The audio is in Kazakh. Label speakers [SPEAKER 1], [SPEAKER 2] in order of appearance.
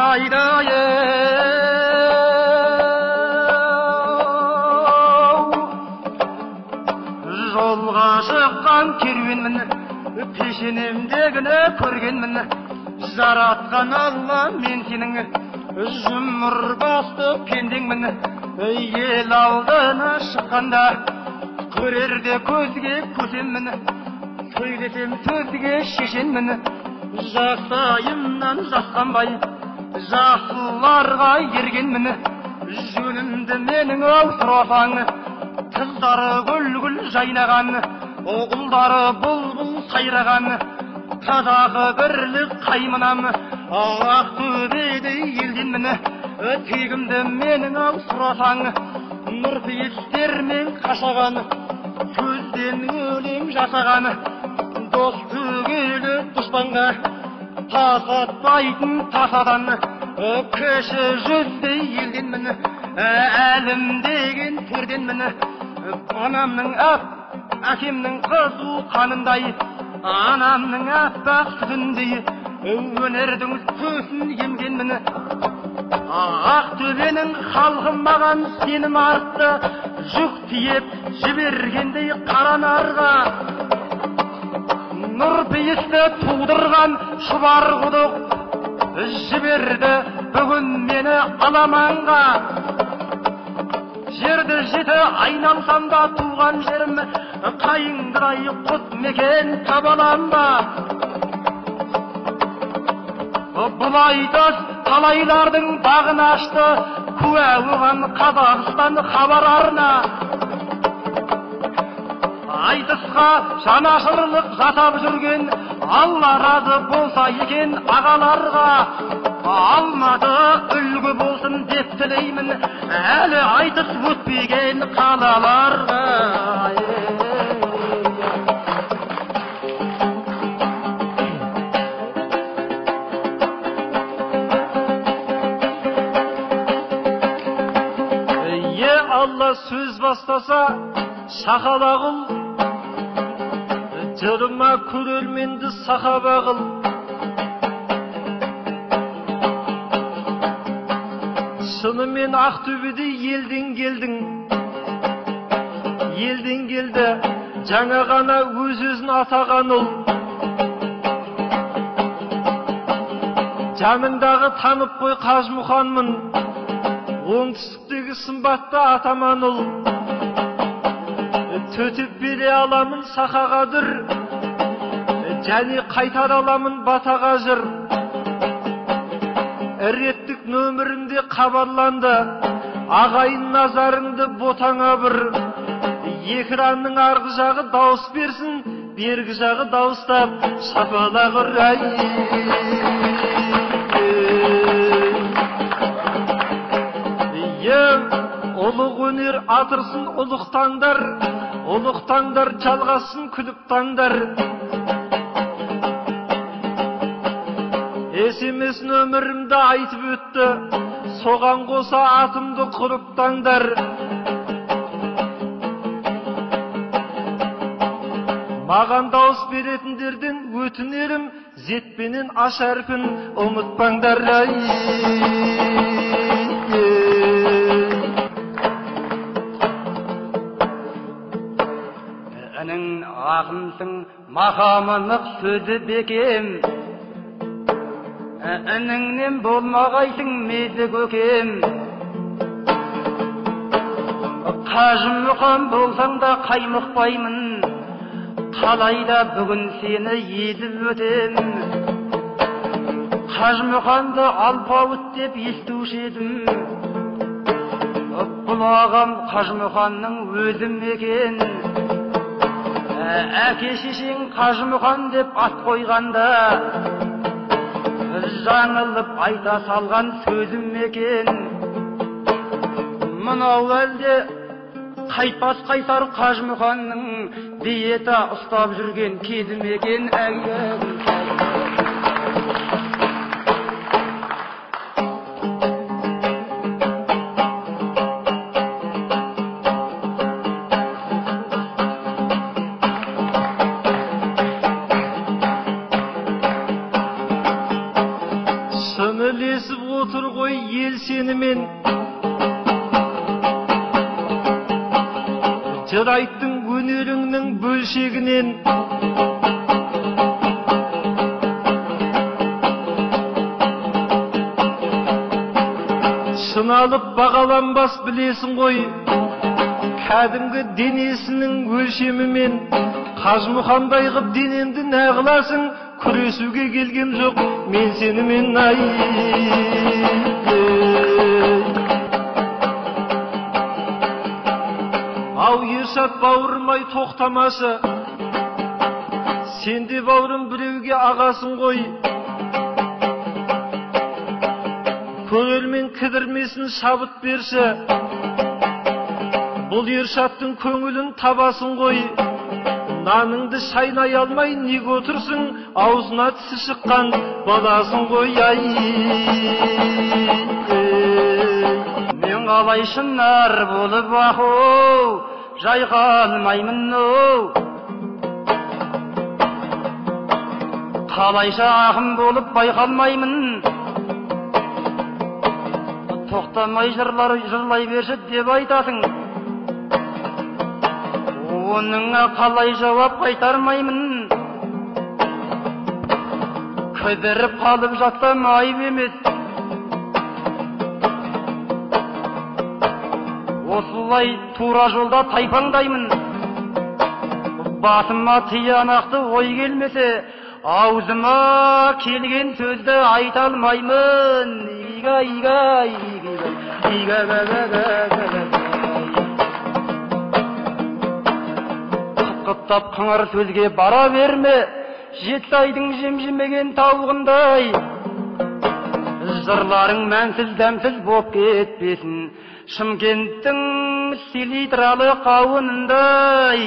[SPEAKER 1] айдай жолға шыққан керуенмін, пешенемдегіні көргенмін. Жаратқан Алла, мен сенің жұмыр басты пендеңмін. Ел алдына шыққанда көрерде көзге көсеммін, сөйлесем сөзге шешенмін. Жастайымнан жасқанбай жақсыларға ергенмін. Жөнімді менің сұрасаң, қыздары гүл-гүл жайнаған, ұлдары бұлбұл сайраған. Қазағы бірлік қаймынам, Ақтөбеде елденмін. Тегімді менің сұрасаң, нұрпейістермен қашаған, сөзден өлең жасаған. Дос түгелі дұшпанға тасатпайтын тасадан, кіші жүздей елденмін, әлім деген төрденмін. Анамның әкемнің қызу қанындай, анамның аппақ сүтіндей, өнердің сөзін емгенмін. Ақтөбенің халқы маған сенім артты, жүк тиеп жібергендей қара нарға. Нұрпейісті тудырған шұбар құдық жіберді бүгін мені аламанға. Жерді жеті айналсам да туған жерім, қайыңдай құт мекен табалам ба. Бұл айтыс талайлардың бағын ашты, куә оған Қазақстан хабарарына. Айтысқа жанашырлық жасап жүрген Алла разы болса екен ағаларға. Алматы үлгі болсын деп тілеймін, әлі айтыс өтпеген қалаларға. Алла сөз бастаса шақалағыл, жырыма көрерменді сахаба қыл. Шынымен Ақтөбеде елден келдің, елден келді жаңа ғана өз-өзін атаған ұл. Жаныңдағы танып қой Қажымұханмын, оңтүстіктегі сымбатты атаман ұл. Төтеп бере аламын сахаға дүр, және қайтар аламын батаға жыр. Реттік нөмірінде қабарланды, ағайын назарыңды ботаңа бір. Екранның арғы жағы дауыс берсін, бергі жағы дауыстап шапалақ ұрай. Ұлық өнер атырсын ұлықтаңдар, ұлықтаңдар жалғасын күліп таңдар. SMS нөмірімді айтып өтті, соған қоса атымды құрыптаңдар. Маған дауыс беретіндерден өтінерім, зетпенен аш әрпін ұмытпаңдар. Әнің ақымсың, мақамы нық сөзі бекем. Әніңнен болмағайсың мезі көкем. Қажымұқан болсаң да қаймықпаймын, қалайда бүгін сені езіп өтем. Қажымұқанды алпауыт деп естуші едім, бұл ағам Қажымұқанның өзім екен. Әке шешең Қажымұқан деп ат қойғанда, жаңылып айта салған сөзім екен. Мынау әлде қайтпас қайтар Қажымұқанның диета ұстап жүрген кезім екен. шын ілесіп отыр ғой ел сенімен. Жыр айттың өнеріңнің бөлшегінен. Шыналып бағаланбас білесің ғой, кәдімгі денесінің өлшемімен. Қажымұқандай ғып денеңді нәғыласың, күресуге келгем жоқ мен сенімен. Ай, ау Ершат бауырмай тоқтамашы, сен де бауырым біреуге ағасың ғой. Көңілмен кідірмесін шабыт берші, бұл Ершаттың көңілін табасың ғой. Наныңды шайнай алмай неге отырсың, аузына тісі шыққан баласың ғой. Ай, мен қалай шынар болып ақыл жайқалмаймын-оу, қалайша ақым болып байқалмаймын. Тоқтамай жырлай берші деп айтасың, оныңа қалай жауап қайтармаймын. Кідіріп қалып жатсам айып емес, осылай тура жолда тайпаңдаймын. Басыма тиянақты ой келмесе, аузыма келген сөзді айта алмаймын. Қып-қыптап қыңыр сөзге бара берме, жеті айдың жем-жемеген тауығындай. Жырларың мәнсіз дәмсіз боп кетпесін, Шымкенттің селитралы қауынындай.